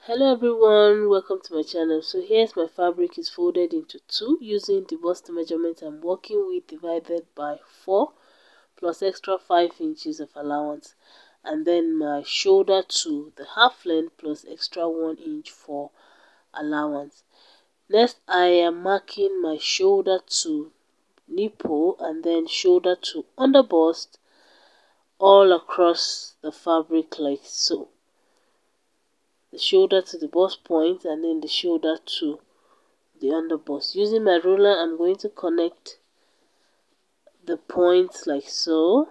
Hello everyone, welcome to my channel. So here's my fabric is folded into two using the bust measurement I'm working with divided by 4 plus extra 5 inches of allowance, and then my shoulder to the half length plus extra 1 inch for allowance. Next I am marking my shoulder to nipple and then shoulder to under bust all across the fabric like so. The shoulder to the bust point and then the shoulder to the underbust. Using my ruler, I'm going to connect the points like so.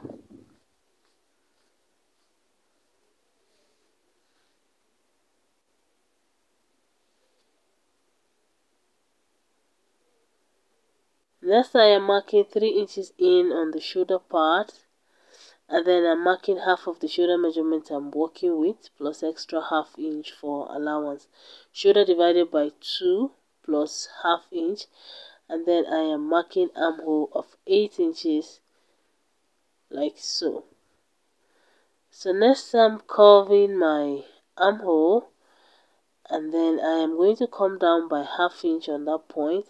Next, I am marking 3 inches in on the shoulder part, and then I'm marking half of the shoulder measurement I'm working with plus extra half inch for allowance. Shoulder divided by 2 plus half inch, and then I am marking armhole of 8 inches like so. So next I'm curving my armhole, and then I am going to come down by half inch on that point,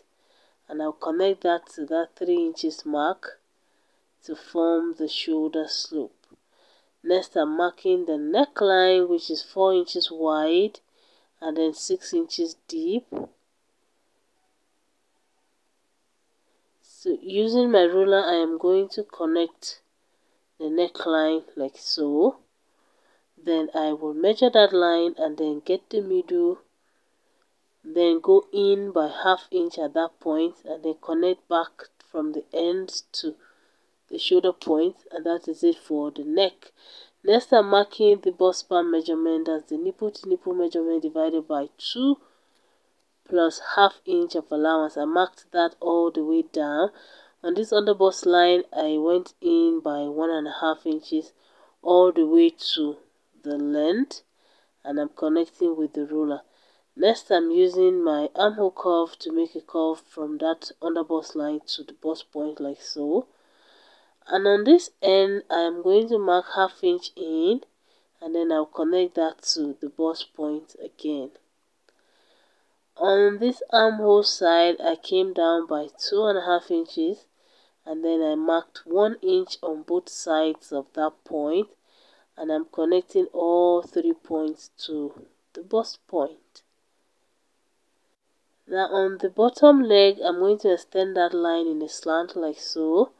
and I'll connect that to that 3 inches mark to form the shoulder slope. Next I'm marking the neckline, which is 4 inches wide and then 6 inches deep. So using my ruler, I am going to connect the neckline like so. Then I will measure that line and then get the middle, then go in by half inch at that point, and then connect back from the end to the shoulder point, and that is it for the neck. Next I'm marking the bust span measurement, as the nipple to nipple measurement divided by 2 plus half inch of allowance. I marked that all the way down. On this underbust line I went in by 1.5 inches all the way to the length, and I'm connecting with the ruler. Next I'm using my armhole curve to make a curve from that underbust line to the bust point like so. And on this end I am going to mark half inch in, and then I'll connect that to the bust point again. On this armhole side I came down by 2.5 inches, and then I marked 1 inch on both sides of that point, and I'm connecting all 3 points to the bust point. Now on the bottom leg I'm going to extend that line in a slant like so,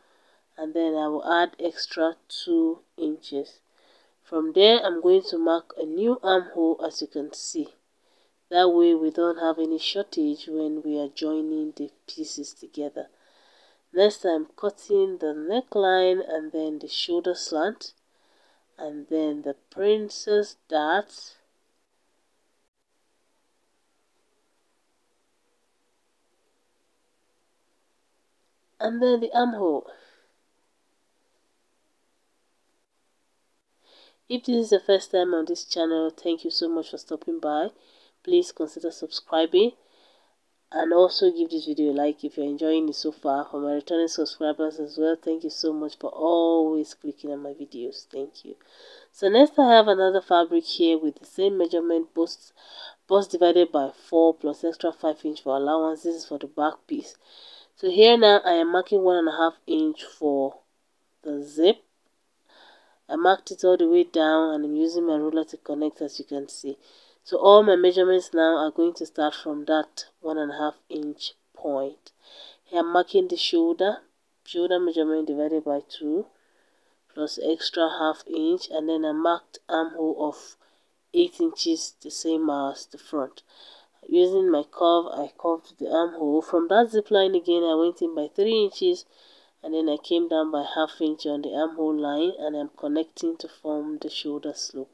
and then I will add extra 2 inches. From there I'm going to mark a new armhole, as you can see. That way we don't have any shortage when we are joining the pieces together. Next I'm cutting the neckline and then the shoulder slant, and then the princess dart, and then the armhole. If this is the first time on this channel, thank you so much for stopping by. Please consider subscribing, and also give this video a like if you're enjoying it so far. For my returning subscribers as well, thank you so much for always clicking on my videos. Thank you. So next I have another fabric here with the same measurement, bust divided by 4 plus extra 5 inch for allowance. This is for the back piece. So here now I am marking 1.5 inch for the zip. I marked it all the way down, and I'm using my ruler to connect, as you can see. So all my measurements now are going to start from that 1.5 inch point. Here I'm marking the shoulder measurement divided by 2 plus extra half inch, and then I marked armhole of 8 inches, the same as the front. Using my curve, I curved the armhole. From that zip line again I went in by 3 inches, and then I came down by half inch on the armhole line, and I'm connecting to form the shoulder slope.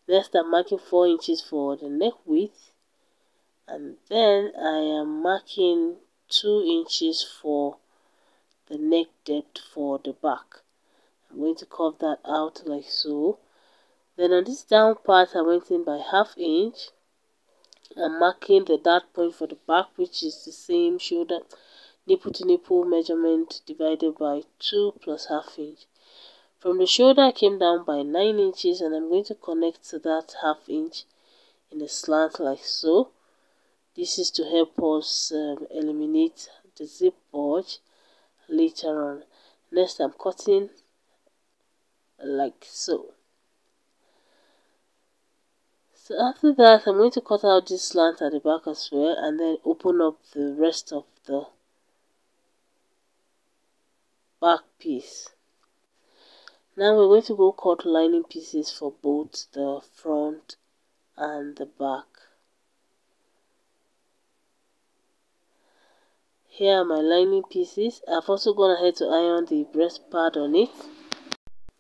Next I'm marking 4 inches for the neck width, and then I am marking 2 inches for the neck depth for the back. I'm going to curve that out like so. Then on this down part I went in by half inch. I'm marking the dart point for the back, which is the same shoulder nipple to nipple measurement divided by 2 plus half inch. From the shoulder I came down by 9 inches, and I'm going to connect to that half inch in a slant like so. This is to help us eliminate the zip bulge later on. Next, I'm cutting like so. So after that, I'm going to cut out this slant at the back as well, and then open up the rest of the back piece. Now we're going to go cut lining pieces for both the front and the back. Here are my lining pieces. I've also gone ahead to iron the breast pad on it.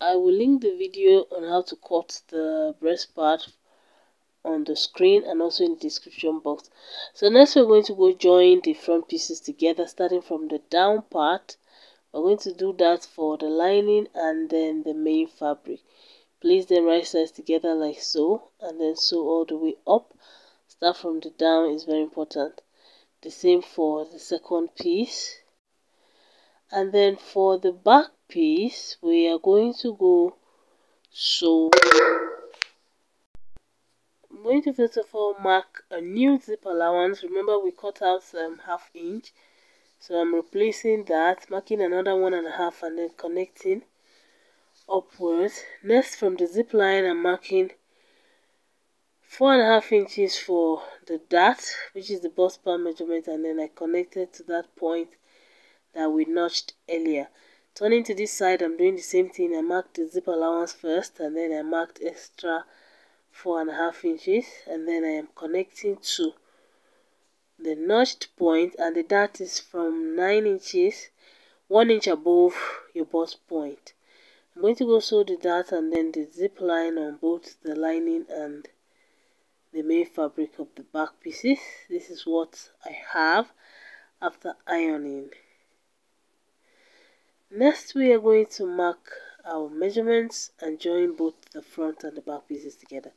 I will link the video on how to cut the breast pad on the screen and also in the description box. So next we're going to go join the front pieces together, starting from the down part. We're going to do that for the lining and then the main fabric. Place them right sides together like so, and then sew all the way up. Start from the down is very important. The same for the second piece. And then for the back piece, we are going to go sew. I'm going to first of all mark a new zip allowance. Remember we cut out some ½ inch, so I'm replacing that, marking another 1.5 and then connecting upwards. Next, from the zip line, I'm marking 4.5 inches for the dart, which is the bust part measurement, and then I connected to that point that we notched earlier. Turning to this side, I'm doing the same thing. I marked the zip allowance first, and then I marked extra 4.5 inches, and then I am connecting to the notched point, and the dart is from 9 inches, 1 inch above your bust point. I'm going to go sew the dart and then the zip line on both the lining and the main fabric of the back pieces. This is what I have after ironing. Next, we are going to mark our measurements and join both the front and the back pieces together.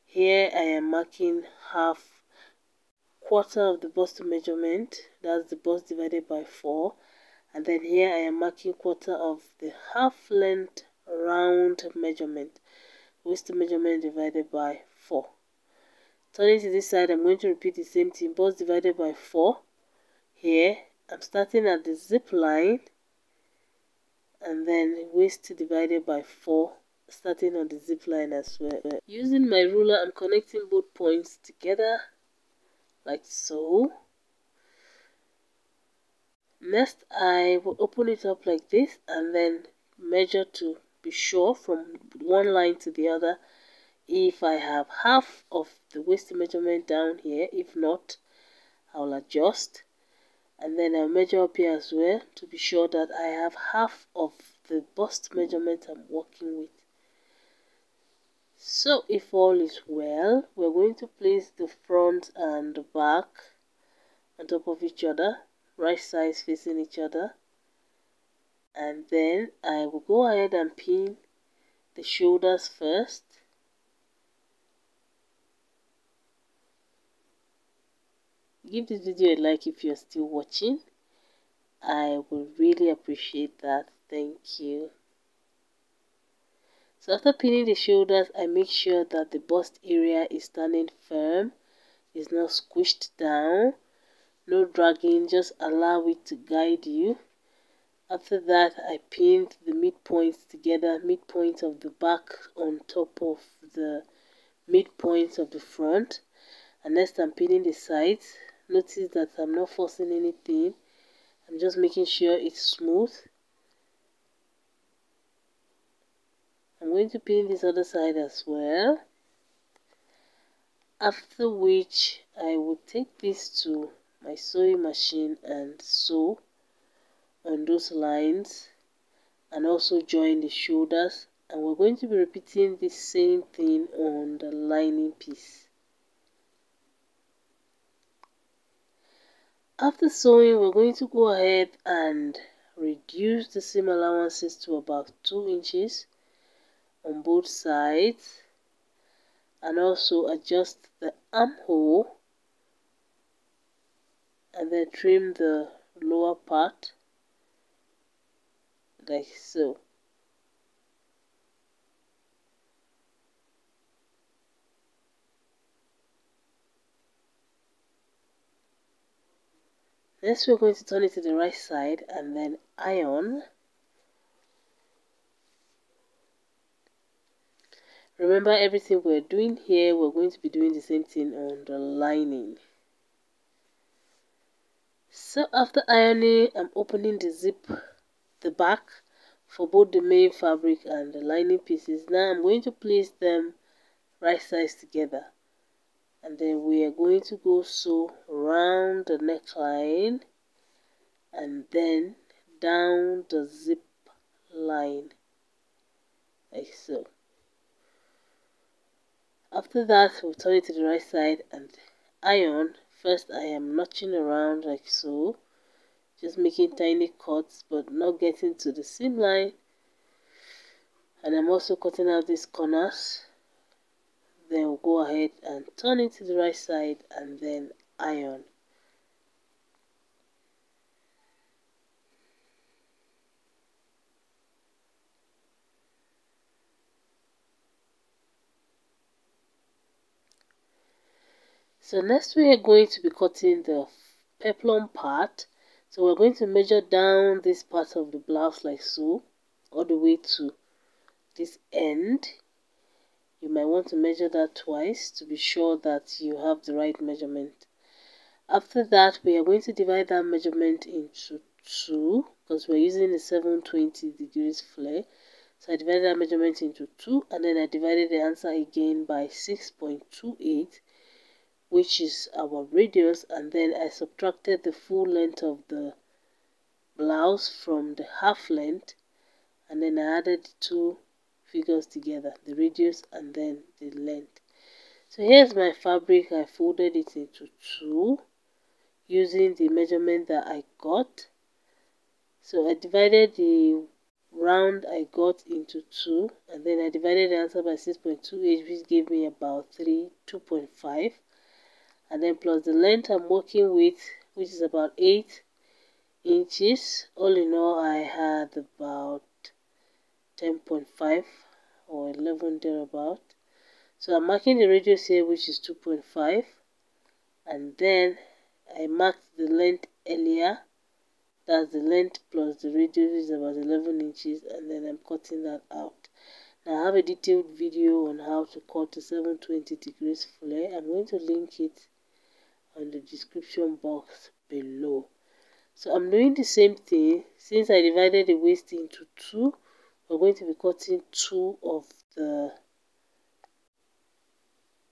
Here I am marking quarter of the bust measurement, that's the bust divided by 4, and then here I am marking quarter of the half length round measurement, waist measurement divided by 4. Turning to this side, I'm going to repeat the same thing, bust divided by 4. Here I'm starting at the zip line and then waist divided by 4, starting on the zip line as well. Using my ruler, I'm connecting both points together like so. Next, I will open it up like this and then measure to be sure from one line to the other if I have half of the waist measurement down here. If not, I'll adjust, and then I'll measure up here as well to be sure that I have half of the bust measurement I'm working with. So if all is well, we're going to place the front and the back on top of each other, right sides facing each other, and then I will go ahead and pin the shoulders first. Give this video a like if you're still watching. I will really appreciate that. Thank you. So after pinning the shoulders, I make sure that the bust area is standing firm, is not squished down. No dragging, just allow it to guide you. After that, I pinned the midpoints together, midpoint of the back on top of the midpoint of the front. And next, I'm pinning the sides. Notice that I'm not forcing anything. I'm just making sure it's smooth. I'm going to pin this other side as well. After which, I will take this to my sewing machine and sew on those lines and also join the shoulders. And we're going to be repeating the same thing on the lining piece. After sewing, we're going to go ahead and reduce the seam allowances to about 2 inches on both sides, and also adjust the armhole and then trim the lower part like so. Next we're going to turn it to the right side and then iron. Remember, everything we're doing here, we're going to be doing the same thing on the lining. So after ironing, I'm opening the back for both the main fabric and the lining pieces. Now I'm going to place them right sides together, and then we are going to go sew around the neckline and then down the zip line like so. After that, we'll turn it to the right side and iron. First, I am notching around like so, just making tiny cuts but not getting to the seam line, and I'm also cutting out these corners. Then we'll go ahead and turn it to the right side and then iron. So next we are going to be cutting the peplum part. So we're going to measure down this part of the blouse like so, all the way to this end. You might want to measure that twice to be sure that you have the right measurement. After that, we are going to divide that measurement into two because we're using a 720 degrees flare. So I divided that measurement into two, and then I divided the answer again by 6.28, which is our radius, and then I subtracted the full length of the blouse from the half length, and then I added the two figures together, the radius and then the length. So here's my fabric. I folded it into two using the measurement that I got. So I divided the round I got into two, and then I divided the answer by 6.28, which gave me about 2.5, and then plus the length I'm working with, which is about 8 inches. All in all, I had about 10.5 or 11 thereabout. So I'm marking the radius here, which is 2.5, and then I marked the length earlier. That's the length plus the radius, which is about 11 inches, and then I'm cutting that out. Now I have a detailed video on how to cut a 720 degrees flare. I'm going to link it on the description box below. So I'm doing the same thing. Since I divided the waist into two, we're going to be cutting two of the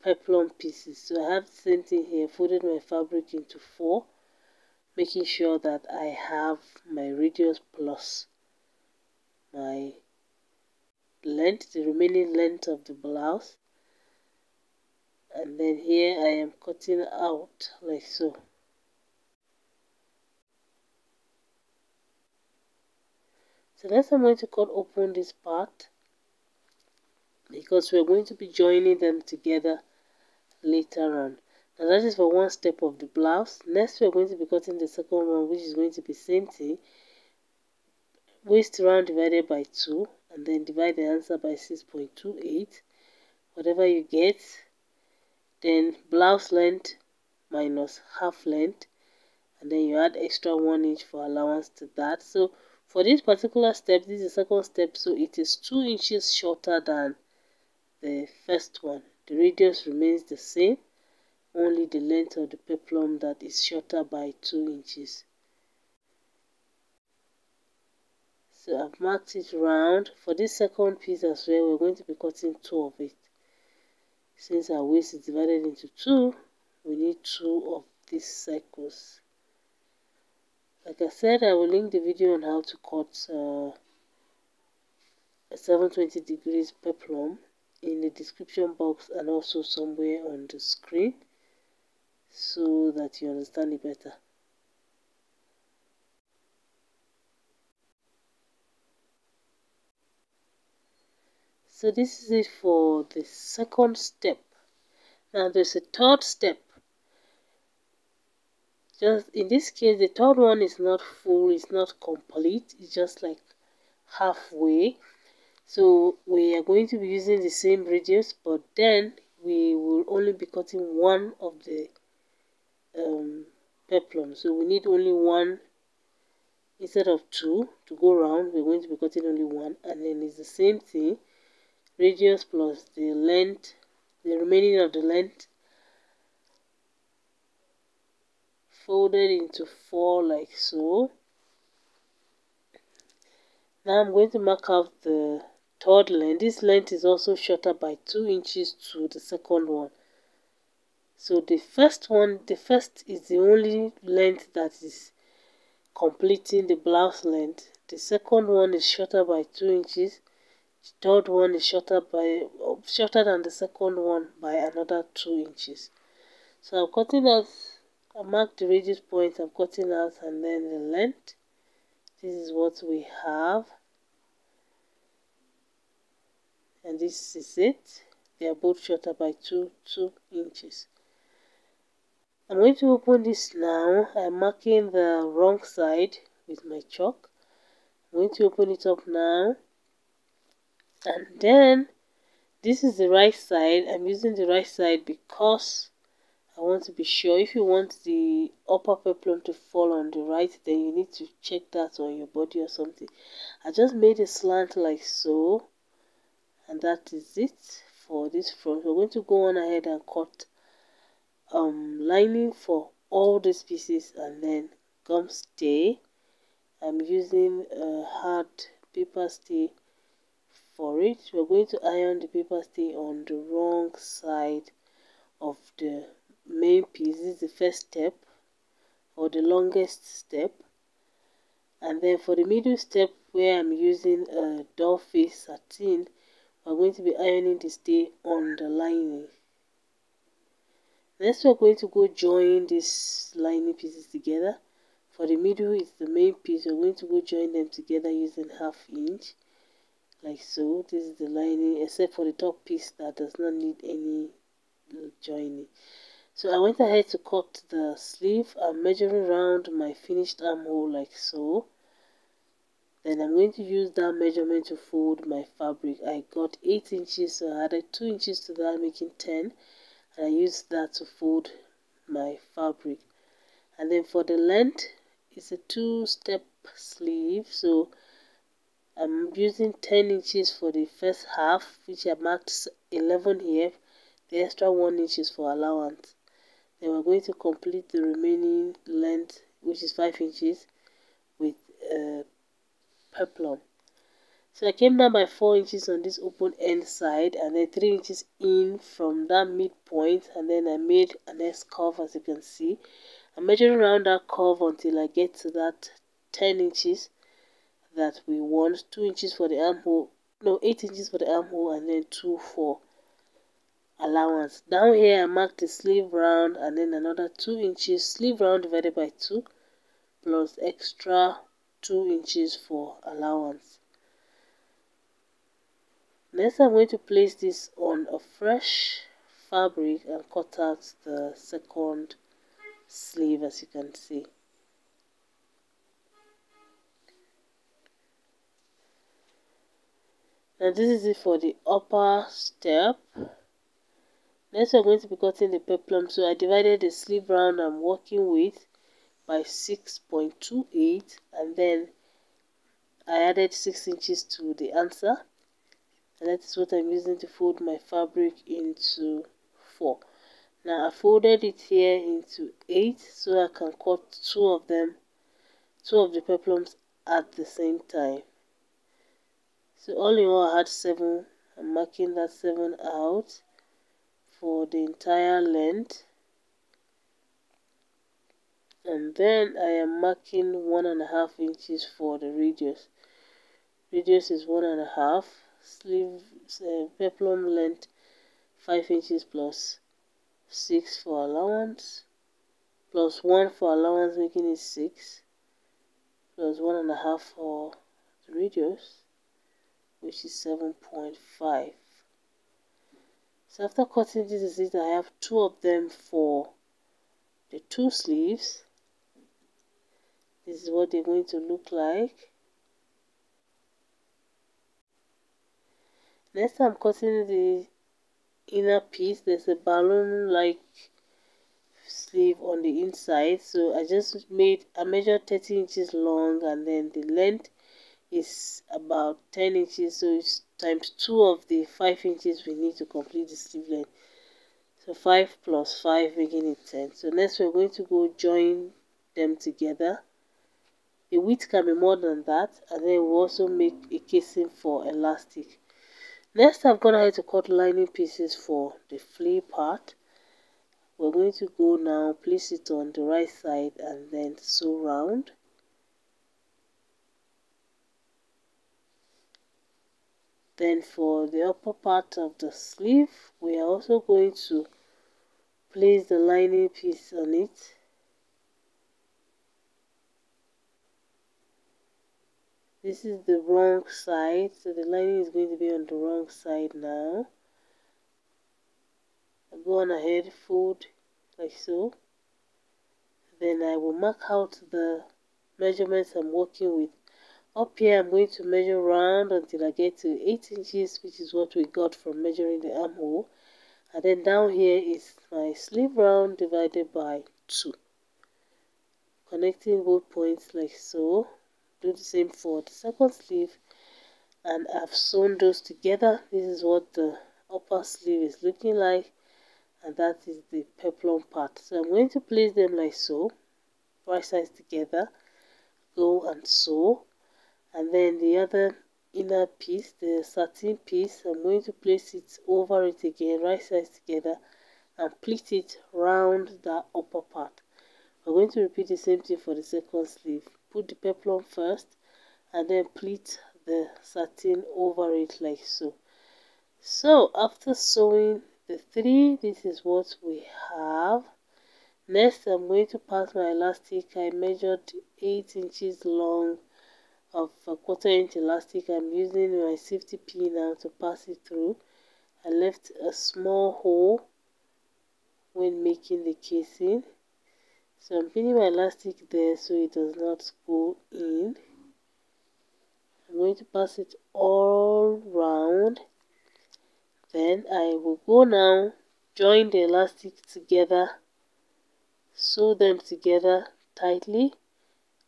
peplum pieces. So I have the same thing here, folded my fabric into four, making sure that I have my radius plus my length, the remaining length of the blouse, and then here I am cutting out like so. So next I'm going to cut open this part because we're going to be joining them together later on. Now that is for one step of the blouse. Next we're going to be cutting the second one, which is going to be same thing, waist round divided by 2, and then divide the answer by 6.28, whatever you get, then blouse length minus half length, and then you add extra 1 inch for allowance to that. So for this particular step, this is the second step, so it is 2 inches shorter than the first one. The radius remains the same, only the length of the peplum that is shorter by 2 inches. So I've marked it round. For this second piece as well, we're going to be cutting 2 of it. Since our waist is divided into 2, we need 2 of these circles. Like I said, I will link the video on how to cut a 720 degrees peplum in the description box and also somewhere on the screen so that you understand it better. So this is it for the second step. Now there's a third step. Just in this case, the third one is not full, it's not complete, it's just like halfway. So we are going to be using the same radius, but then we will only be cutting one of the peplum, so we need only one instead of two to go round. We're going to be cutting only one, and then it's the same thing, radius plus the length, the remaining of the length, folded into 4 like so. Now I'm going to mark out the third length. This length is also shorter by 2 inches to the second one. So the first is the only length that is completing the blouse length. The second one is shorter by 2 inches. The third one is shorter than the second one by another 2 inches. So I'm cutting out, I marked the radius point, I'm cutting out, and then the length. This is what we have. And this is it. They are both shorter by 2 inches. I'm going to open this now. I'm marking the wrong side with my chalk. I'm going to open it up now. And then this is the right side. I'm using the right side because I want to be sure. If you want the upper peplum to fall on the right, then you need to check that on your body or something. I just made a slant like so. And that is it for this front. We're going to go on ahead and cut lining for all these pieces, and then gum stay. I'm using a hard paper stay for it. We're going to iron the paper stay on the wrong side of the main piece. This is the first step, or the longest step. And then for the middle step, where I'm using a doll face satin, we're going to be ironing the stay on the lining. Next, we're going to go join these lining pieces together. For the middle is the main piece. We're going to go join them together using 1/2 inch, like so. This is the lining, except for the top piece that does not need any joining. So I went ahead to cut the sleeve. I'm measuring around my finished armhole like so. Then I'm going to use that measurement to fold my fabric. I got 8 inches, so I added 2 inches to that, making 10. And I used that to fold my fabric. And then for the length, it's a 2-step sleeve. So I'm using 10 inches for the first half, which I marked 11 here. The extra 1 inch is for allowance. Then we're going to complete the remaining length, which is 5 inches, with peplum. So I came down by 4 inches on this open end side, and then 3 inches in from that midpoint, and then I made an S curve. As you can see, I'm measuring around that curve until I get to that 10 inches that we want. 2 inches for the armhole, no, 8 inches for the armhole, and then 2 for allowance. Down here I marked the sleeve round, and then another 2 inches sleeve round divided by 2 plus extra 2 inches for allowance. Next, I'm going to place this on a fresh fabric and cut out the second sleeve, as you can see. Now this is it for the upper step. Next, we're going to be cutting the peplum. So I divided the sleeve round I'm working with by 6.28, and then I added 6 inches to the answer, and that is what I'm using to fold my fabric into 4. Now I folded it here into 8 so I can cut two of the peplums at the same time. So all in all I had 7. I'm marking that 7 out for the entire length, and then I am marking 1.5 inches for the radius. Radius is 1.5. Sleeve peplum length 5 inches plus 6 for allowance, plus 1 for allowance, making it 6, plus 1.5 for the radius, which is 7.5. So after cutting, this is it. I have 2 of them for the 2 sleeves. This is what they're going to look like. Next, I'm cutting the inner piece. There's a balloon like sleeve on the inside. So I measured 30 inches long, and then the length is about 10 inches, so it's times 2 of the 5 inches we need to complete the sleeve length. So 5 plus 5 making it 10. So next we're going to go join them together. The width can be more than that, and then we'll also make a casing for elastic. Next, I've gone ahead to cut lining pieces for the flea part. We're going to go now, place it on the right side and then sew round. Then for the upper part of the sleeve, we are also going to place the lining piece on it. This is the wrong side, so the lining is going to be on the wrong side now. I go on ahead, fold like so. Then I will mark out the measurements I'm working with. Up here I'm going to measure round until I get to 8 inches, which is what we got from measuring the armhole. And then down here is my sleeve round divided by 2. Connecting both points like so. Do the same for the second sleeve, and I've sewn those together. This is what the upper sleeve is looking like, and that is the peplum part. So I'm going to place them like so, right sides together, go and sew. And then the other inner piece, the satin piece, I'm going to place it over it again, right sides together, and pleat it round the upper part. We're going to repeat the same thing for the second sleeve. Put the peplum first and then pleat the satin over it like so. So after sewing the 3, this is what we have. Next, I'm going to pass my elastic. I measured 8 inches long of a 1/4 inch elastic. I'm using my safety pin now to pass it through. I left a small hole when making the casing. So I'm pinning my elastic there so it does not go in. I'm going to pass it all round. Then I will go now, join the elastic together, sew them together tightly,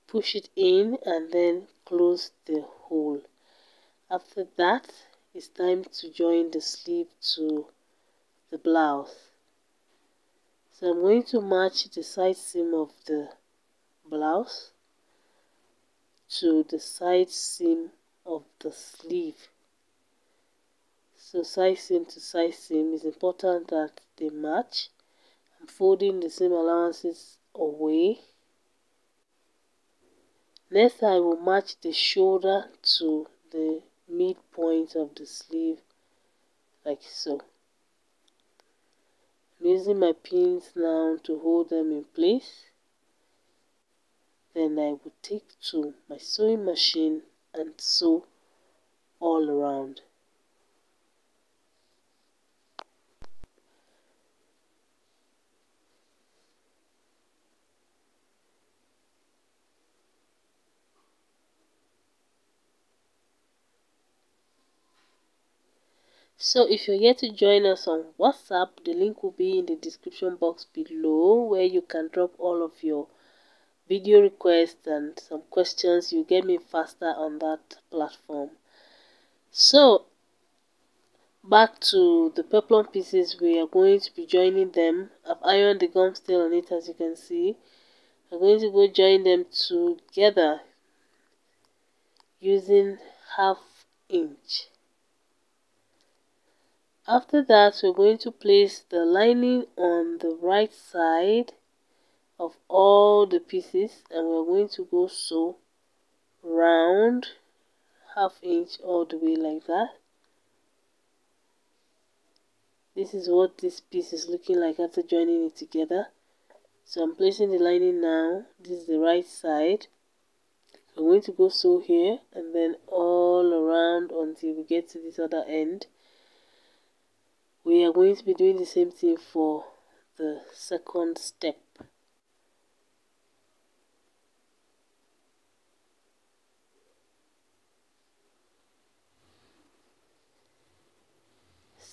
push it in, and then close the hole. After that, it's time to join the sleeve to the blouse. So I'm going to match the side seam of the blouse to the side seam of the sleeve. So side seam to side seam, is important that they match. I'm folding the seam allowances away. Next, I will match the shoulder to the midpoint of the sleeve like so. I'm using my pins now to hold them in place. Then I will take to my sewing machine and sew all around. So if you're yet to join us on WhatsApp, the link will be in the description box below, where you can drop all of your video requests and some questions. You get me faster on that platform. So back to the peplum pieces, we are going to be joining them. I've ironed the gum still on it, as you can see. I'm going to go join them together using 1/2 inch. After that, we're going to place the lining on the right side of all the pieces, and we're going to go sew round 1/2 inch all the way like that. This is what this piece is looking like after joining it together. So I'm placing the lining now. This is the right side. I'm going to go sew here and then all around until we get to this other end. We are going to be doing the same thing for the second step.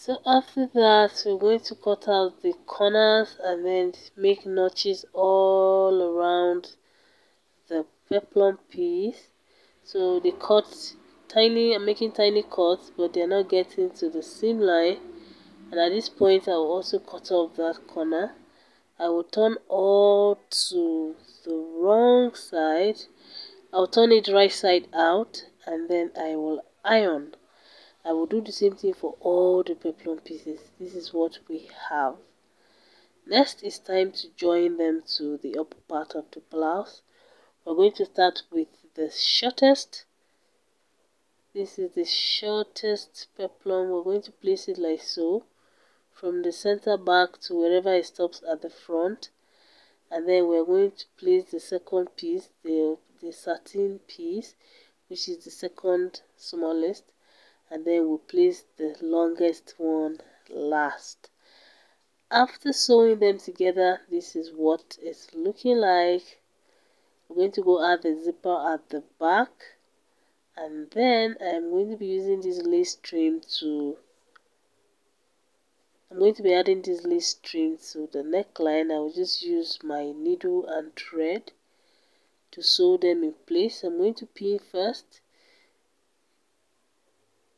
So after that, we're going to cut out the corners and then make notches all around the peplum piece. So the cuts tiny, I'm making tiny cuts, but they're not getting to the seam line. And at this point, I will also cut off that corner. I will turn all to the wrong side. I'll turn it right side out, and then I will iron. I will do the same thing for all the peplum pieces. This is what we have. Next, it's time to join them to the upper part of the blouse. We're going to start with the shortest. This is the shortest peplum. We're going to place it like so, from the center back to wherever it stops at the front. And then we're going to place the second piece, the satin piece, which is the second smallest, and then we'll place the longest one last. After sewing them together, this is what it's looking like. We're going to go add the zipper at the back, and then I'm going to be using this lace trim to adding this lace trim to the neckline. I will just use my needle and thread to sew them in place. I'm going to pin first,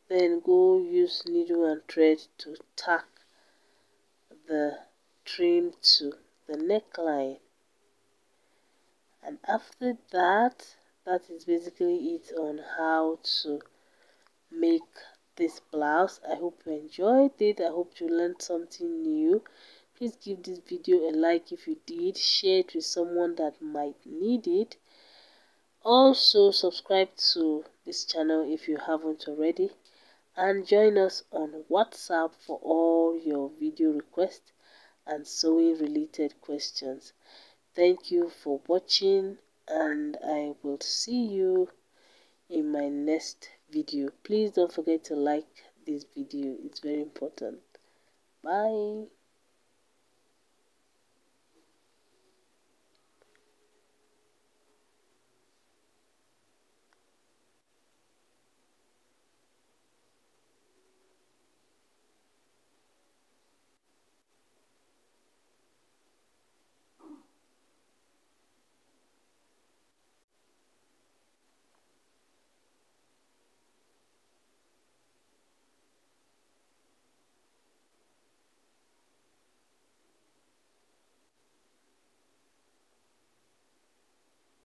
then go use needle and thread to tack the trim to the neckline. And after that, that is basically it on how to make this blouse. I hope you enjoyed it. I hope you learned something new. Please give this video a like if you did. Share it with someone that might need it. Also subscribe to this channel if you haven't already, and join us on WhatsApp for all your video requests and sewing related questions. Thank you for watching, and I will see you in my next video. Please don't forget to like this video. It's very important. Bye.